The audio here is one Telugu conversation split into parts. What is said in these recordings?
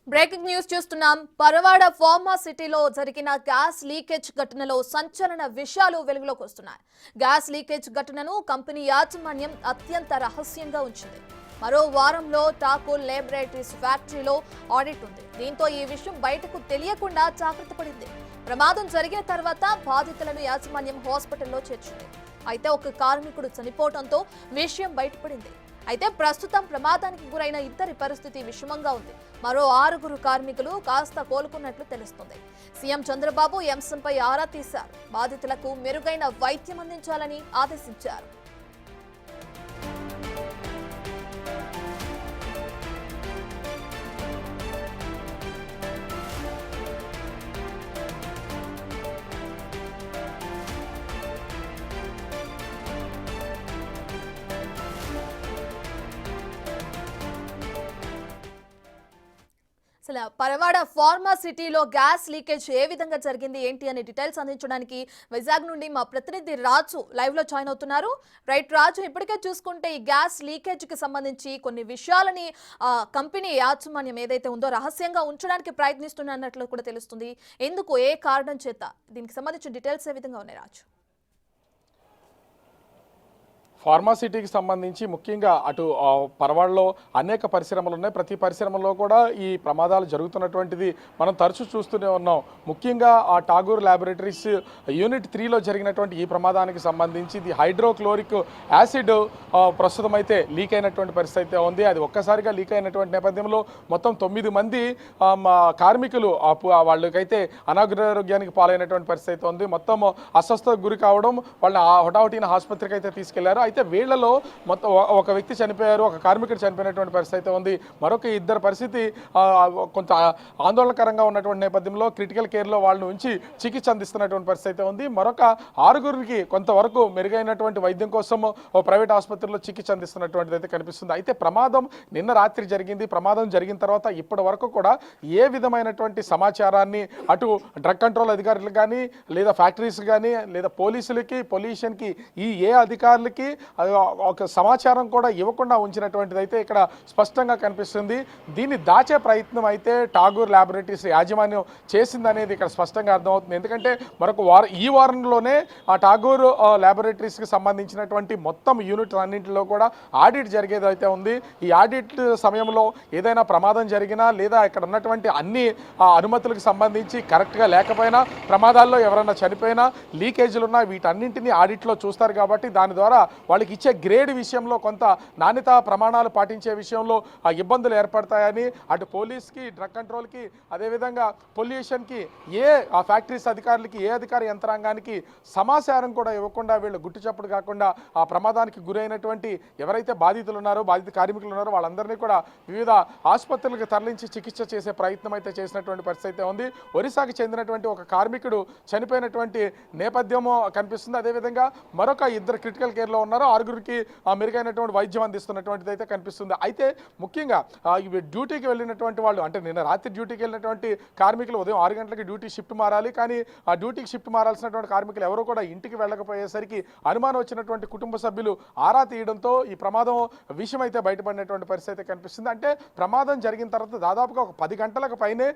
బ్రేకింగ్ న్యూస్ చూస్తున్నాం. పరవాడ ఫార్మా సిటీలో జరిగిన గ్యాస్ లీకేజ్ ఘటనలో సంచలన విషయాలు వెలుగులోకి వస్తున్నాయి. గ్యాస్ లీకేజ్ ఘటనను కంపెనీ యాజమాన్యం అత్యంత రహస్యంగా ఉంచింది. మరో వారంలో ఠాకూర్ లాబొరేటరీస్ ఫ్యాక్టరీలో ఆడిట్ ఉంది. దీంతో ఈ విషయం బయటకు తెలియకుండా జాగ్రత్త పడింది. ప్రమాదం జరిగిన తర్వాత బాధితులను యాజమాన్యం హాస్పిటల్లో చేర్చింది. అయితే ఒక కార్మికుడు చనిపోవడంతో విషయం బయటపడింది. అయితే ప్రస్తుతం ప్రమాదానికి గురైన ఇద్దరి పరిస్థితి విషమంగా ఉంది. మరో 6 కార్మికులు కాస్త కోలుకున్నట్లు తెలుస్తుంది. సీఎం చంద్రబాబు ఈ అంశంపై ఆరా తీశారు. బాధితులకు మెరుగైన వైద్యం అందించాలని ఆదేశించారు. అసలు పరవాడ ఫార్మా సిటీలో గ్యాస్ లీకేజ్ ఏ విధంగా జరిగింది ఏంటి అనే డీటెయిల్స్ అందించడానికి వైజాగ్ నుండి మా ప్రతినిధి రాజు లైవ్ లో జాయిన్ అవుతున్నారు. రైట్ రాజు, ఇప్పటికే చూసుకుంటే ఈ గ్యాస్ లీకేజ్ కి సంబంధించి కొన్ని విషయాలని కంపెనీ యాజమాన్యం ఏదైతే ఉందో రహస్యంగా ఉంచడానికి ప్రయత్నిస్తున్నట్లు కూడా తెలుస్తుంది. ఎందుకు, ఏ కారణం చేత, దీనికి సంబంధించిన డీటెయిల్స్ ఏ విధంగా ఉన్నాయి రాజు? ఫార్మాసిటీకి సంబంధించి ముఖ్యంగా అటు పరవాడలో అనేక పరిశ్రమలు ఉన్నాయి. ప్రతి పరిశ్రమలో కూడా ఈ ప్రమాదాలు జరుగుతున్నటువంటిది మనం తరచూ చూస్తూనే ఉన్నాం. ముఖ్యంగా ఆ ఠాగూర్ లాబొరేటరీస్ యూనిట్ 3లో జరిగినటువంటి ఈ ప్రమాదానికి సంబంధించి ఇది హైడ్రోక్లోరిక్ యాసిడ్ ప్రస్తుతం అయితే లీక్ అయినటువంటి పరిస్థితి అయితే ఉంది. అది ఒక్కసారిగా లీక్ అయినటువంటి నేపథ్యంలో మొత్తం 9 మంది కార్మికులు వాళ్ళకైతే అనారోగ్యానికి పాలైనటువంటి పరిస్థితి అయితే ఉంది. మొత్తం అస్వస్థతకు గురి కావడం, వాళ్ళని హుటాహుటిన ఆసుపత్రికి అయితే తీసుకెళ్లారు. అయితే వీళ్లలో మొత్తం ఒక వ్యక్తి చనిపోయారు, ఒక కార్మికుడు చనిపోయినటువంటి పరిస్థితి అయితే ఉంది. మరొక ఇద్దరు పరిస్థితి కొంత ఆందోళనకరంగా ఉన్నటువంటి నేపథ్యంలో క్రిటికల్ కేర్లో వాళ్ళని ఉంచి చికిత్స అందిస్తున్నటువంటి పరిస్థితి అయితే ఉంది. మరొక 6 కొంతవరకు మెరుగైనటువంటి వైద్యం కోసం ఓ ప్రైవేట్ ఆసుపత్రిలో చికిత్స అందిస్తున్నటువంటిది అయితే కనిపిస్తుంది. అయితే ప్రమాదం నిన్న రాత్రి జరిగింది. ప్రమాదం జరిగిన తర్వాత ఇప్పటి వరకు కూడా ఏ విధమైనటువంటి సమాచారాన్ని అటు డ్రగ్ కంట్రోల్ అధికారులకు కానీ, లేదా ఫ్యాక్టరీస్ కానీ, లేదా పోలీసులకి, పొల్యూషన్కి, ఈ ఏ అధికారులకి ఒక సమాచారం కూడా ఇవ్వకుండా ఉంచినటువంటిది అయితే ఇక్కడ స్పష్టంగా కనిపిస్తుంది. దీన్ని దాచే ప్రయత్నం అయితే ఠాగూర్ లాబొరేటరీస్ యాజమాన్యం చేసిందనేది ఇక్కడ స్పష్టంగా అర్థమవుతుంది. ఎందుకంటే ఈ వారంలోనే ఆ ఠాగూర్ లాబొరేటరీస్కి సంబంధించినటువంటి మొత్తం యూనిట్ అన్నింటిలో కూడా ఆడిట్ జరిగేది అయితే ఉంది. ఈ ఆడిట్ సమయంలో ఏదైనా ప్రమాదం జరిగినా, లేదా ఇక్కడ ఉన్నటువంటి అన్ని అనుమతులకు సంబంధించి కరెక్ట్గా లేకపోయినా, ప్రమాదాల్లో ఎవరైనా చనిపోయినా, లీకేజీలు ఉన్నా, వీటన్నింటినీ ఆడిట్లో చూస్తారు. కాబట్టి దాని ద్వారా వాళ్ళకి ఇచ్చే గ్రేడ్ విషయంలో కొంత నాణ్యతా ప్రమాణాలు పాటించే విషయంలో ఇబ్బందులు ఏర్పడతాయని అటు పోలీస్కి, డ్రగ్ కంట్రోల్కి, అదేవిధంగా పొల్యూషన్కి, ఆ ఫ్యాక్టరీస్ అధికారులకి, ఏ అధికార యంత్రాంగానికి సమాచారం కూడా ఇవ్వకుండా వీళ్ళు గుట్టుచప్పుడు కాకుండా ఆ ప్రమాదానికి గురైనటువంటి ఎవరైతే బాధితులు ఉన్నారో, బాధిత కార్మికులు ఉన్నారో వాళ్ళందరినీ కూడా వివిధ ఆసుపత్రులకు తరలించి చికిత్స చేసే ప్రయత్నం అయితే చేసినటువంటి పరిస్థితి అయితే ఉంది. ఒరిస్సాకి చెందినటువంటి ఒక కార్మికుడు చనిపోయినటువంటి నేపథ్యము కనిపిస్తుంది. అదేవిధంగా మరొక 2 క్రిటికల్ కేర్లో ఉన్నారు. 6 మెరుగైనటువంటి వైద్యం అందిస్తున్నటువంటిది అయితే కనిపిస్తుంది. అయితే ముఖ్యంగా డ్యూటీకి వెళ్ళినటువంటి వాళ్ళు, అంటే నిన్న రాత్రి డ్యూటీకి వెళ్ళినటువంటి కార్మికులు ఉదయం 6 గంటలకి డ్యూటీ షిఫ్ట్ మారాలి. కానీ ఆ డ్యూటీకి షిఫ్ట్ మారాల్సినటువంటి కార్మికులు ఎవరు కూడా ఇంటికి వెళ్ళకపోయేసరికి అనుమానం వచ్చినటువంటి కుటుంబ సభ్యులు ఆరా తీయడంతో ఈ ప్రమాదం విషయం అయితే బయటపడినటువంటి పరిస్థితి అయితే కనిపిస్తుంది. అంటే ప్రమాదం జరిగిన తర్వాత దాదాపుగా ఒక 10 గంటలకు పైనే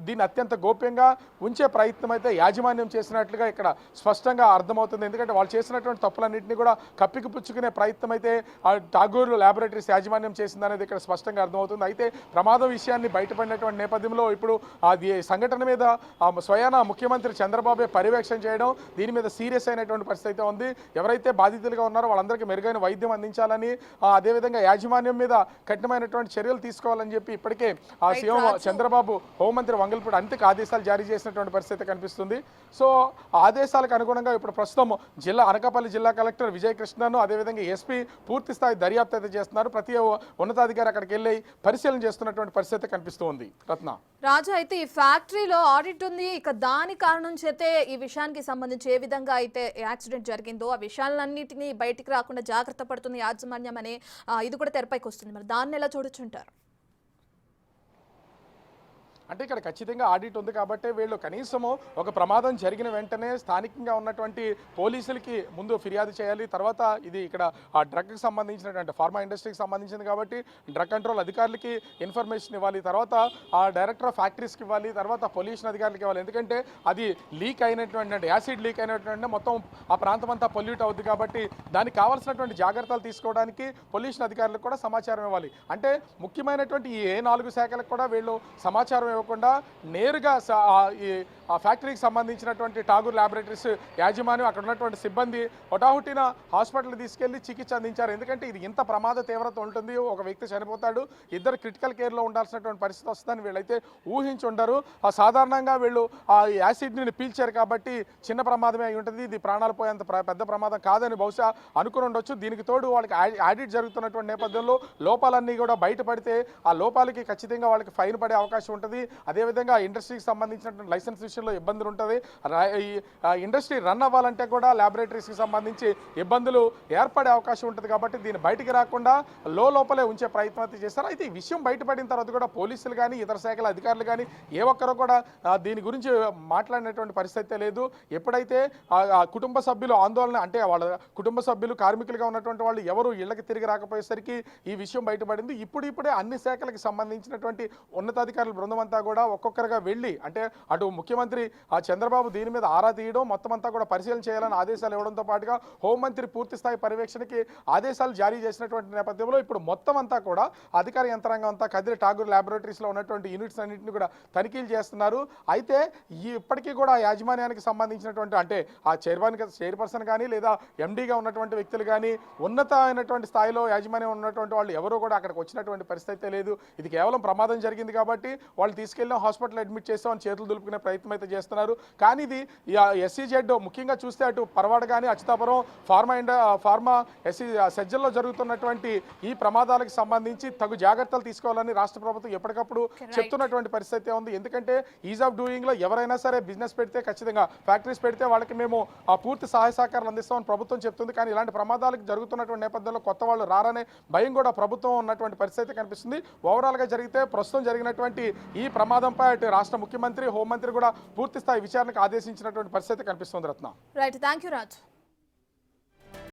దీన్ని అత్యంత గోప్యంగా ఉంచే ప్రయత్నం అయితే యాజమాన్యం చేసినట్లుగా ఇక్కడ స్పష్టంగా అర్థమవుతుంది. ఎందుకంటే వాళ్ళు చేసినటువంటి తప్పులన్నింటినీ కూడా కప్పిపుచ్చుకునే ప్రయత్నం అయితే ఠాగూర్ లాబొరేటరీస్ యాజమాన్యం చేసిందనేది ఇక్కడ స్పష్టంగా అర్థమవుతుంది. అయితే ప్రమాదం విషయాన్ని బయటపడినటువంటి నేపథ్యంలో ఇప్పుడు అది సంఘటన మీద స్వయాన ముఖ్యమంత్రి చంద్రబాబు పర్యవేక్షణ చేయడం, దీని మీద సీరియస్ అయినటువంటి పరిస్థితి అయితే ఉంది. ఎవరైతే బాధితులుగా ఉన్నారో వాళ్ళందరికీ మెరుగైన వైద్యం అందించాలని, అదేవిధంగా యాజమాన్యం మీద కఠినమైనటువంటి చర్యలు తీసుకోవాలని చెప్పి ఇప్పటికే సీఎం చంద్రబాబు, హోంమంత్రి వంగల్పూడి అంతిక ఆదేశాలు జారీ చేసినటువంటి పరిస్థితి కనిపిస్తుంది. సో ఆదేశాలకు అనుగుణంగా ఇప్పుడు ప్రస్తుతం అనకాపల్లి జిల్లా కలెక్టర్ విజయ్ కృష్ణను, అదేవిధంగా ఎస్పీ పూర్తి స్థాయి దర్యాప్తు అయితే చేస్తున్నారు. ప్రతి ఉన్నతాధికారి అక్కడికి వెళ్ళి పరిశీలన చేస్తున్నటువంటి పరిస్థితి కనిపిస్తూ ఉంది. రత్న, రాజు, అయితే ఈ ఫ్యాక్టరీలో ఆడిట్ ఉంది. ఇక దాని కారణం చేతే ఈ విషయానికి సంబంధించి ఏ విధంగా అయితే యాక్సిడెంట్ జరిగిందో ఆ విషయాలన్నింటినీ బయటికి రాకుండా జాగ్రత్త పడుతుంది యాజమాన్యం అనే ఇది కూడా తెరపైకి వస్తుంది. మరి దాన్ని ఎలా చూడొచ్చుంటారు? అంటే ఇక్కడ ఖచ్చితంగా ఆడిట్ ఉంది కాబట్టి వీళ్ళు కనీసము ఒక ప్రమాదం జరిగిన వెంటనే స్థానికంగా ఉన్నటువంటి పోలీసులకి ముందు ఫిర్యాదు చేయాలి. తర్వాత ఇది ఇక్కడ ఆ డ్రగ్కి సంబంధించినటువంటి ఫార్మా ఇండస్ట్రీకి సంబంధించింది కాబట్టి డ్రగ్ కంట్రోల్ అధికారులకి ఇన్ఫర్మేషన్ ఇవ్వాలి. తర్వాత ఆ డైరెక్టర్ ఆఫ్ ఫ్యాక్టరీస్కి ఇవ్వాలి. తర్వాత పొల్యూషన్ అధికారులకి ఇవ్వాలి. ఎందుకంటే అది లీక్ అయినటువంటి అంటే యాసిడ్ లీక్ అయినటువంటి మొత్తం ఆ ప్రాంతం అంతా పొల్యూట్ అవుతుంది కాబట్టి దానికి కావాల్సినటువంటి జాగ్రత్తలు తీసుకోవడానికి పొల్యూషన్ అధికారులకు కూడా సమాచారం ఇవ్వాలి. అంటే ముఖ్యమైనటువంటి ఈ 4 శాఖలకు కూడా వీళ్ళు సమాచారం ఇవ్వకుండా నేరుగా ఆ ఫ్యాక్టరీకి సంబంధించినటువంటి ఠాగూర్ ల్యాబొరేటరీస్ యాజమాన్యం అక్కడ ఉన్నటువంటి సిబ్బంది హుటాహుటిన హాస్పిటల్ తీసుకెళ్లి చికిత్స అందించారు. ఎందుకంటే ఇది ఇంత ప్రమాద తీవ్రత ఉంటుంది, ఒక వ్యక్తి చనిపోతాడు, ఇద్దరు క్రిటికల్ కేర్లో ఉండాల్సినటువంటి పరిస్థితి వస్తుందని వీళ్ళైతే ఊహించి ఉండరు. సాధారణంగా వీళ్ళు ఆ యాసిడ్ని పీల్చారు కాబట్టి చిన్న ప్రమాదమే అయి ఉంటుంది, ఇది ప్రాణాలు పోయేంత పెద్ద ప్రమాదం కాదని బహుశా అనుకుని ఉండొచ్చు. దీనికి తోడు వాళ్ళకి ఆడిట్ జరుగుతున్నటువంటి నేపథ్యంలో లోపాలన్నీ కూడా బయటపడితే ఆ లోపాలకి ఖచ్చితంగా వాళ్ళకి ఫైన్ పడే అవకాశం ఉంటుంది. అదేవిధంగా ఇండస్ట్రీకి సంబంధించినటువంటి లైసెన్స్ విషయంలో ఇబ్బందులు ఉంటుంది. ఈ ఇండస్ట్రీ రన్ అవ్వాలంటే కూడా ల్యాబొరేటరీస్కి సంబంధించి ఇబ్బందులు ఏర్పడే అవకాశం ఉంటుంది. కాబట్టి దీన్ని బయటికి రాకుండా లోపలే ఉంచే ప్రయత్నం అయితే చేస్తారు. అయితే ఈ విషయం బయటపడిన తర్వాత కూడా పోలీసులు కానీ ఇతర శాఖల అధికారులు కానీ ఏ ఒక్కరూ కూడా దీని గురించి మాట్లాడినటువంటి పరిస్థితి లేదు. ఎప్పుడైతే ఆ కుటుంబ సభ్యులు ఆందోళన అంటే వాళ్ళ కుటుంబ సభ్యులు కార్మికులుగా ఉన్నటువంటి వాళ్ళు ఎవరు ఇళ్లకి తిరిగి రాకపోయేసరికి ఈ విషయం బయటపడింది. ఇప్పుడే అన్ని శాఖలకు సంబంధించినటువంటి ఉన్నతాధికారుల బృందం అంతా కూడా ఒక్కొక్కరుగా వెళ్ళి అంటే అటు ముఖ్యమంత్రి చంద్రబాబు దీని మీద ఆరా తీయడం మొత్తం అంతా కూడా పరిశీలన చేయాలని ఆదేశాలు ఇవ్వడంతో పాటుగా హోంమంత్రి పూర్తి స్థాయి పర్యవేక్షణకి ఆదేశాలు జారీ చేసినటువంటి నేపథ్యంలో ఇప్పుడు మొత్తం అంతా కూడా అధికార యంత్రాంగం అంతా కదిరి ఠాగూర్ ల్యాబొరేటరీస్లో ఉన్నటువంటి యూనిట్స్ అన్నింటినీ కూడా తనిఖీలు చేస్తున్నారు. అయితే ఇప్పటికీ కూడా యాజమాన్యానికి సంబంధించినటువంటి అంటే ఆ చైర్పర్సన్ కానీ లేదా ఎండీగా ఉన్నటువంటి వ్యక్తులు కానీ ఉన్నతమైనటువంటి స్థాయిలో యాజమాన్యం ఉన్నటువంటి వాళ్ళు ఎవరూ కూడా అక్కడికి వచ్చినటువంటి పరిస్థితి లేదు. ఇది కేవలం ప్రమాదం జరిగింది కాబట్టి వాళ్ళు తీసుకెళ్ళిన హాస్పిటల్ అడ్మిట్ చేస్తామని చేతులు దులుపుకునే ప్రయత్నం అయితే చేస్తున్నారు. కానీ ఇది ఎస్సీజెడ్ ముఖ్యంగా చూస్తే అటు పరవాడ కానీ అచ్యుతాపురం ఫార్మా సెజ్జల్లో జరుగుతున్నటువంటి ఈ ప్రమాదాలకు సంబంధించి తగు జాగ్రత్తలు తీసుకోవాలని రాష్ట్ర ప్రభుత్వం ఎప్పటికప్పుడు చెప్తున్నటువంటి పరిస్థితి ఉంది. ఎందుకంటే ఈజ్ ఆఫ్ డూయింగ్ లో ఎవరైనా సరే బిజినెస్ పెడితే ఖచ్చితంగా ఫ్యాక్టరీస్ పెడితే వాళ్ళకి మేము ఆ పూర్తి సహాయ సహకారాలు అందిస్తామని ప్రభుత్వం చెప్తుంది. కానీ ఇలాంటి ప్రమాదాలకు జరుగుతున్నటువంటి నేపథ్యంలో కొత్త వాళ్ళు రారనే భయం కూడా ప్రభుత్వం ఉన్నటువంటి పరిస్థితి కనిపిస్తుంది. ఓవరాల్గా జరిగితే ప్రస్తుతం జరిగినటువంటి ఈ ప్రమాదంపై అటు రాష్ట్ర ముఖ్యమంత్రి హోంమంత్రి కూడా పూర్తి స్థాయి విచారణకు ఆదేశించినటువంటి పరిస్థితి కనిపిస్తుంది. రత్న రైట్, థ్యాంక్ యూ రాజ్.